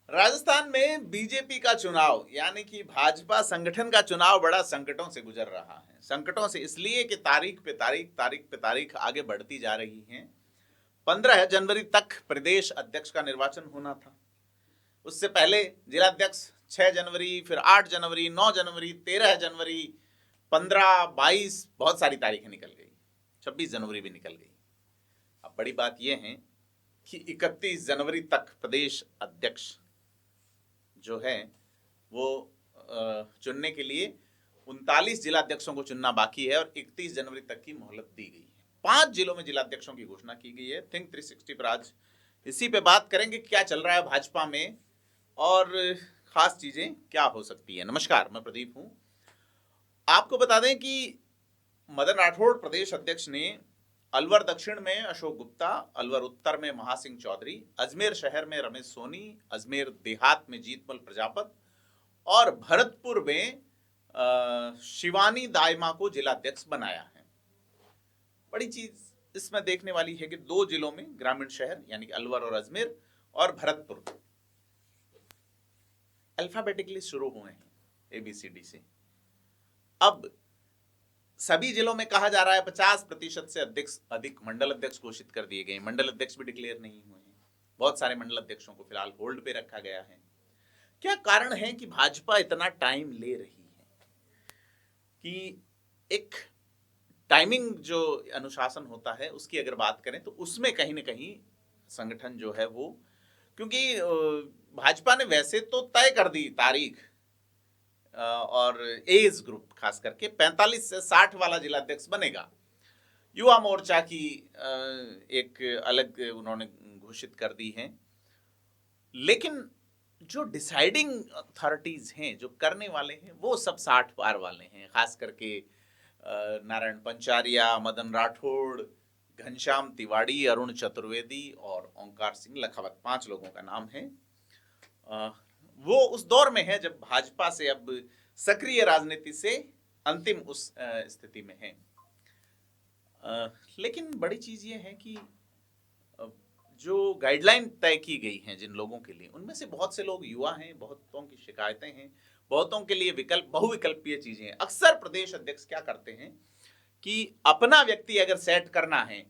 राजस्थान में बीजेपी का चुनाव यानी कि भाजपा संगठन का चुनाव बड़ा संकटों से गुजर रहा है। संकटों से इसलिए कि तारीख पे तारीख आगे बढ़ती जा रही है। 15 जनवरी तक प्रदेश अध्यक्ष का निर्वाचन होना था। उससे पहले जिलाध्यक्ष 6 जनवरी, फिर 8 जनवरी, 9 जनवरी, 13 जनवरी, 15, 22 बहुत सारी तारीखें निकल गई। 26 जनवरी भी निकल गई। अब बड़ी बात यह है कि 31 जनवरी तक प्रदेश अध्यक्ष जो है वो चुनने के लिए 39 जिलाध्यक्षों को चुनना बाकी है और 31 जनवरी तक की मोहलत दी गई है। 5 जिलों में जिलाध्यक्षों की घोषणा की गई है। थिंक 360 पर आज इसी पे बात करेंगे क्या चल रहा है भाजपा में और खास चीजें क्या हो सकती है। नमस्कार, मैं प्रदीप हूं। आपको बता दें कि मदन राठौड़ प्रदेश अध्यक्ष ने अलवर दक्षिण में अशोक गुप्ता, अलवर उत्तर में महासिंह चौधरी, अजमेर शहर में रमेश सोनी, अजमेर देहात में जीतमल प्रजापत और भरतपुर में शिवानी दाइमा को जिलाध्यक्ष बनाया है। बड़ी चीज इसमें देखने वाली है कि 2 जिलों में ग्रामीण शहर यानी कि अलवर और अजमेर और भरतपुर अल्फाबेटिकली शुरू हुए हैं ABCD से। अब सभी जिलों में कहा जा रहा है 50% से अधिक मंडल अध्यक्ष घोषित कर दिए गए। मंडल अध्यक्ष भी डिक्लेयर नहीं हुए हैं। बहुत सारे मंडल अध्यक्षों को फिलहाल होल्ड पे रखा गया है। क्या कारण है कि भाजपा इतना टाइम ले रही है? कि एक टाइमिंग जो अनुशासन होता है उसकी अगर बात करें तो उसमें कहीं ना कहीं संगठन जो है वो, क्योंकि भाजपा ने वैसे तो तय कर दी तारीख और एज ग्रुप खास करके 45 से 60 वाला जिलाध्यक्ष बनेगा। युवा मोर्चा की एक अलग उन्होंने घोषित कर दी है, लेकिन जो डिसाइडिंग अथॉरिटीज हैं, जो करने वाले हैं, वो सब 60 पार वाले हैं। खास करके नारायण पंचारिया, मदन राठौड़, घनश्याम तिवाड़ी, अरुण चतुर्वेदी और ओंकार सिंह लखावत, 5 लोगों का नाम है। वो उस दौर में है जब भाजपा से अब सक्रिय राजनीति से अंतिम उस स्थिति में है। लेकिन बड़ी चीज ये है कि जो गाइडलाइन तय की गई हैं जिन लोगों के लिए, उनमें से बहुत से लोग युवा हैं, बहुतों की शिकायतें हैं, बहुतों के लिए बहुविकल्पीय चीजें हैं। अक्सर प्रदेश अध्यक्ष क्या करते हैं कि अपना व्यक्ति अगर सेट करना है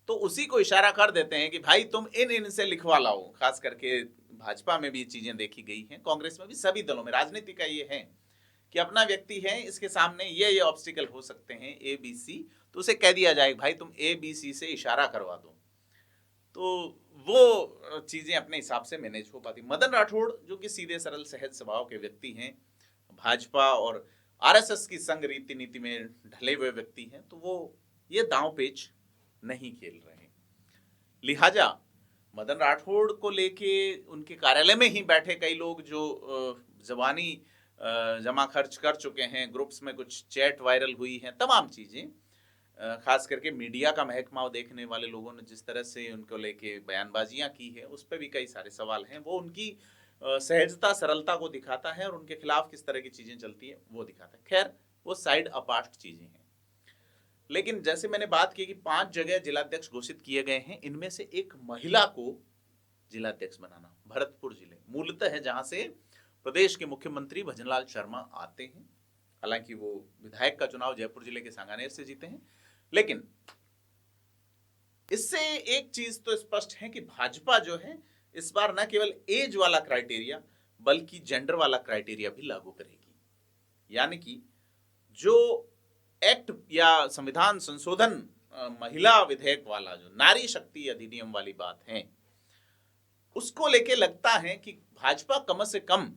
तो उसी को इशारा कर देते हैं कि भाई तुम इन से लिखवा लाओ। खास करके भाजपा में भी ये चीजें देखी गई हैं, कांग्रेस में भी, सभी दलों में राजनीति का ये है कि अपना व्यक्ति है, इसके सामने ये ऑब्स्टिकल हो सकते हैं ABC, तो उसे कह दिया जाए भाई तुम ABC से इशारा करवा दो, तो वो चीजें अपने हिसाब से मैनेज हो पाती। मदन राठौड़ जो कि सीधे सरल सहज स्वभाव के व्यक्ति हैं, भाजपा और RSS की संग रीति नीति में ढले हुए व्यक्ति हैं, तो वो ये दांव पेच नहीं खेल रहे। लिहाजा मदन राठौड़ को लेके उनके कार्यालय में ही बैठे कई लोग जो जवानी जमा खर्च कर चुके हैं, ग्रुप्स में कुछ चैट वायरल हुई हैं, तमाम चीजें, खास करके मीडिया का महकमा देखने वाले लोगों ने जिस तरह से उनको लेके बयानबाजियां की है, उस पर भी कई सारे सवाल हैं। वो उनकी सहजता सरलता को दिखाता है और उनके खिलाफ किस तरह की चीजें चलती है वो दिखाता है। खैर, वो साइड अपार्ट चीजें हैं। लेकिन जैसे मैंने बात की कि 5 जगह जिलाध्यक्ष घोषित किए गए हैं, इनमें से एक महिला को जिलाध्यक्ष बनाना। भरतपुर जिले मूलतः है जहां से प्रदेश के मुख्यमंत्री भजनलाल शर्मा आते हैं। हालांकि वो विधायक का चुनाव जयपुर जिले के सांगानेर से जीते हैं, लेकिन इससे एक चीज तो स्पष्ट है कि भाजपा जो है इस बार न केवल एज वाला क्राइटेरिया बल्कि जेंडर वाला क्राइटेरिया भी लागू करेगी। यानी कि जो एक्ट या संविधान संशोधन महिला विधेयक वाला, जो नारी शक्ति अधिनियम वाली बात है, उसको लेके लगता है कि भाजपा कम से कम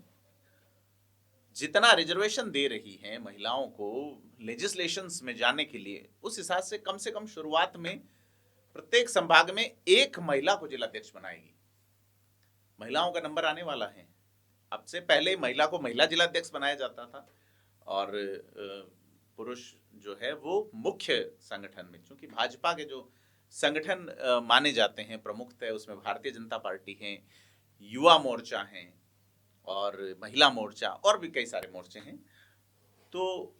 जितना रिजर्वेशन दे रही है महिलाओं को लेजिस्लेशंस में जाने के लिए, उस हिसाब से कम शुरुआत में प्रत्येक संभाग में एक महिला को जिलाध्यक्ष बनाएगी। महिलाओं का नंबर आने वाला है। अब से पहले महिला को महिला जिलाध्यक्ष बनाया जाता था और पुरुष जो है वो मुख्य संगठन में, क्योंकि भाजपा के जो संगठन माने जाते हैं प्रमुखतः, उसमें भारतीय जनता पार्टी है, युवा मोर्चा है और महिला मोर्चा और भी कई सारे मोर्चे हैं। तो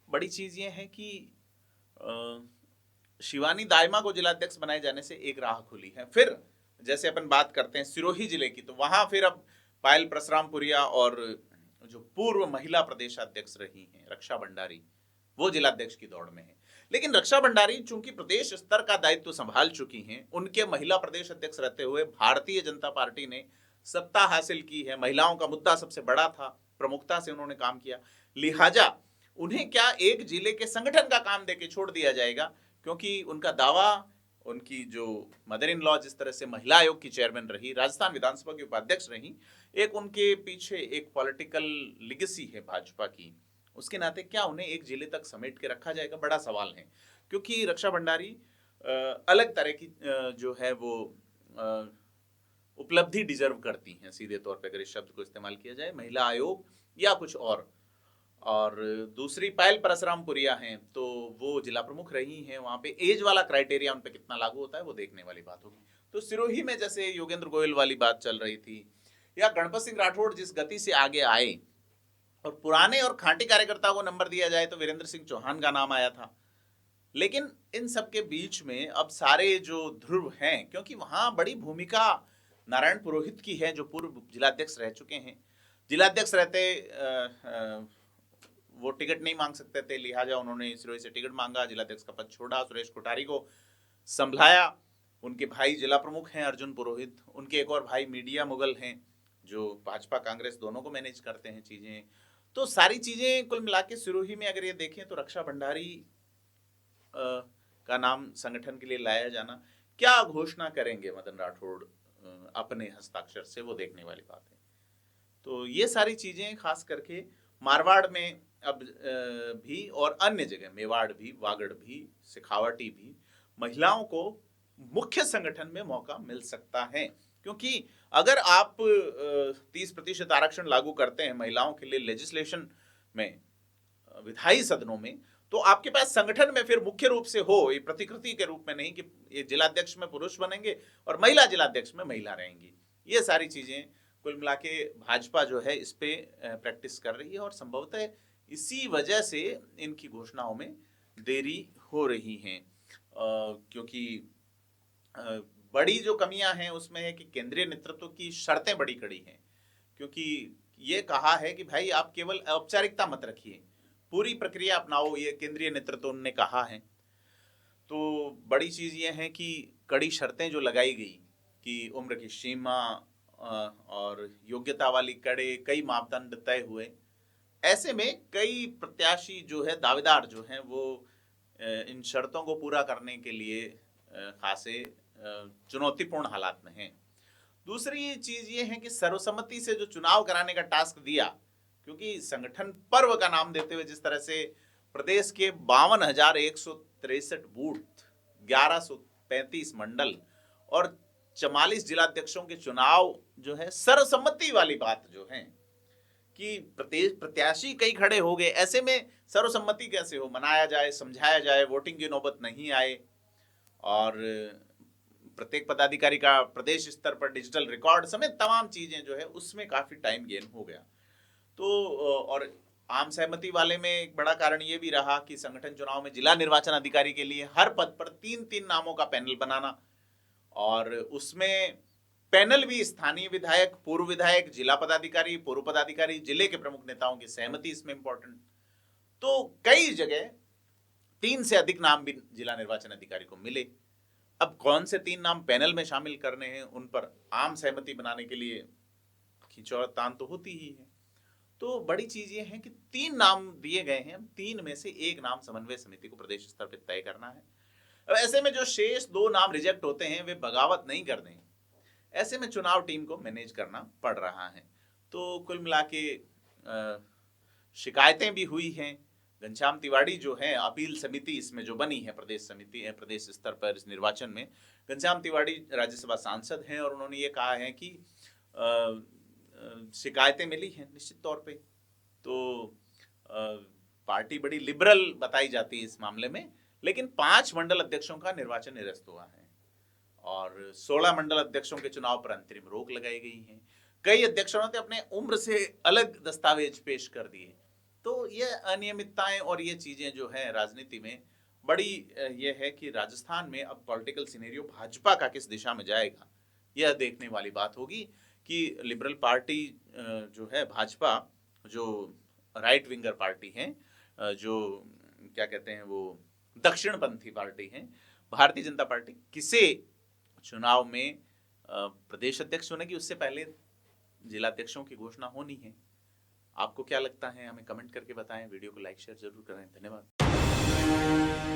बड़ी चीज ये है कि शिवानी दाइमा को जिलाध्यक्ष बनाए जाने से एक राह खुली है। फिर जैसे अपन बात करते हैं सिरोही जिले की, तो वहां फिर अब पायल परसरामपुरिया और जो पूर्व महिला प्रदेशाध्यक्ष रही हैं रक्षा भंडारी, वो जिलाध्यक्ष की दौड़ में है। लेकिन रक्षा भंडारी चूंकि प्रदेश स्तर का दायित्व संभाल चुकी हैं, उनके महिला प्रदेश अध्यक्ष रहते हुए भारतीय जनता पार्टी ने सत्ता हासिल की है, महिलाओं का मुद्दा सबसे बड़ा था, प्रमुखता से उन्होंने काम किया, लिहाजा उन्हें क्या एक जिले के संगठन का काम देके छोड़ दिया जाएगा? क्योंकि उनका दावा, उनकी जो मदर इन लॉ जिस तरह से महिला आयोग की चेयरमैन रही, राजस्थान विधानसभा की उपाध्यक्ष रही, एक उनके पीछे एक पॉलिटिकल लिगेसी है भाजपा की, उसके नाते क्या उन्हें एक जिले तक समेट के रखा जाएगा? बड़ा सवाल है। क्योंकि रक्षा भंडारी अलग तरह की जो है वो उपलब्धि डिजर्व करती हैं, सीधे तौर पे अगर इस शब्द को इस्तेमाल किया जाए, महिला आयोग या कुछ और दूसरी पायल परसरामपुरिया हैं, तो वो जिला प्रमुख रही हैं, वहां पे एज वाला क्राइटेरिया उन पे कितना लागू होता है वो देखने वाली बात होगी। तो सिरोही में जैसे योगेंद्र गोयल वाली बात चल रही थी, या गणपत सिंह राठौड़ जिस गति से आगे आए, और पुराने और खांटी कार्यकर्ता को नंबर दिया जाए तो वीरेंद्र सिंह चौहान का नाम आया था। लेकिन इन सब के बीच में अब सारे जो ध्रुव हैं, क्योंकि वहां बड़ी भूमिका नारायण पुरोहित की है, जो पूर्व जिलाध्यक्ष रह चुके हैं। जिलाध्यक्ष रहते वो टिकट नहीं मांग सकते थे, लिहाजा उन्होंने सिरोही से टिकट मांगा, जिलाध्यक्ष का पद छोड़ा, सुरेश कोठारी को संभलाया। उनके भाई जिला प्रमुख हैं अर्जुन पुरोहित, उनके एक और भाई मीडिया मुगल हैं जो भाजपा कांग्रेस दोनों को मैनेज करते हैं चीजें। तो सारी चीजें कुल मिला के सिरोही में अगर ये देखें तो रक्षा भंडारी का नाम संगठन के लिए लाया जाना, क्या घोषणा करेंगे मदन राठौड़ अपने हस्ताक्षर से, वो देखने वाली बात है। तो ये सारी चीजें खास करके मारवाड़ में अब भी और अन्य जगह, मेवाड़ भी, वागड़ भी, शेखावाटी भी, महिलाओं को मुख्य संगठन में मौका मिल सकता है। क्योंकि अगर आप 30% आरक्षण लागू करते हैं महिलाओं के लिए लेजिस्लेशन में, विधायी सदनों में, तो आपके पास संगठन में फिर मुख्य रूप से हो, ये प्रतिकृति के रूप में नहीं कि ये जिलाध्यक्ष में पुरुष बनेंगे और महिला जिलाध्यक्ष में महिला रहेंगी। ये सारी चीजें कुल मिला के भाजपा जो है इस पे प्रैक्टिस कर रही है, और संभवतः इसी वजह से इनकी घोषणाओं में देरी हो रही है। क्योंकि बड़ी जो कमियां हैं उसमें है कि केंद्रीय नेतृत्व की शर्तें बड़ी कड़ी हैं। क्योंकि ये कहा है कि भाई आप केवल औपचारिकता मत रखिए, पूरी प्रक्रिया अपनाओ, ये केंद्रीय नेतृत्व ने कहा है। तो बड़ी चीज ये है कि कड़ी शर्तें जो लगाई गई कि उम्र की सीमा और योग्यता वाली कई मापदंड तय हुए, ऐसे में कई प्रत्याशी जो है, दावेदार जो हैं, वो इन शर्तों को पूरा करने के लिए खासे चुनौतीपूर्ण हालात में हैं। दूसरी चीज ये है कि सर्वसम्मति से जो चुनाव कराने का टास्क दिया, क्योंकि संगठन पर्व का नाम देते हुए जिस तरह से प्रदेश के 52,163 बूथ, 1135 मंडल और 44 जिलाध्यक्षों के चुनाव जो है सर्वसम्मति वाली बात जो है कि प्रत्याशी कई खड़े हो गए, ऐसे में सर्वसम्मति कैसे हो, मनाया जाए, समझाया जाए, वोटिंग की नौबत नहीं आए, और प्रत्येक पदाधिकारी का प्रदेश स्तर पर डिजिटल रिकॉर्ड समेत तमाम चीजें जो है उसमें काफी टाइम गेन हो गया। तो और आम सहमति वाले में एक बड़ा कारण ये भी रहा कि संगठन चुनाव में जिला निर्वाचन अधिकारी के लिए हर पद पर 3-3 नामों का पैनल बनाना, और उसमें पैनल भी स्थानीय विधायक, पूर्व विधायक, जिला पदाधिकारी, पूर्व पदाधिकारी, जिले के प्रमुख नेताओं की सहमति इसमें इंपॉर्टेंट। तो कई जगह 3 से अधिक नाम भी जिला निर्वाचन अधिकारी को मिले। अब कौन से 3 नाम पैनल में शामिल करने हैं, उन पर आम सहमति बनाने के लिए खींचोतान तो होती ही है। तो बड़ी चीज ये है कि 3 नाम दिए गए हैं, 3 में से एक नाम समन्वय समिति को प्रदेश स्तर पर तय करना है। अब ऐसे में जो शेष 2 नाम रिजेक्ट होते हैं वे बगावत नहीं कर दें, ऐसे में चुनाव टीम को मैनेज करना पड़ रहा है। तो कुल मिला के शिकायतें भी हुई हैं। घनश्याम तिवाड़ी जो है अपील समिति इसमें जो बनी है, प्रदेश समिति है, प्रदेश स्तर पर इस निर्वाचन में घनश्याम तिवाड़ी राज्यसभा सांसद हैं, और उन्होंने ये कहा है कि शिकायतें मिली हैं निश्चित तौर पे, तो पार्टी बड़ी लिबरल बताई जाती है इस मामले में, लेकिन 5 मंडल अध्यक्षों का निर्वाचन निरस्त हुआ है और 16 मंडल अध्यक्षों के चुनाव पर अंतरिम रोक लगाई गई है। कई अध्यक्षों ने अपने उम्र से अलग दस्तावेज पेश कर दिए। तो ये अनियमितताएं और ये चीजें जो है राजनीति में बड़ी ये है कि राजस्थान में अब पॉलिटिकल सिनेरियो भाजपा का किस दिशा में जाएगा, यह देखने वाली बात होगी कि लिबरल पार्टी जो है भाजपा, जो राइट विंगर पार्टी है, जो क्या कहते हैं वो दक्षिणपंथी पार्टी है, भारतीय जनता पार्टी किसे चुनाव में प्रदेश अध्यक्ष चुनेगी, उससे पहले जिलाध्यक्षों की घोषणा होनी है। आपको क्या लगता है हमें कमेंट करके बताएं। वीडियो को लाइक शेयर जरूर करें। धन्यवाद।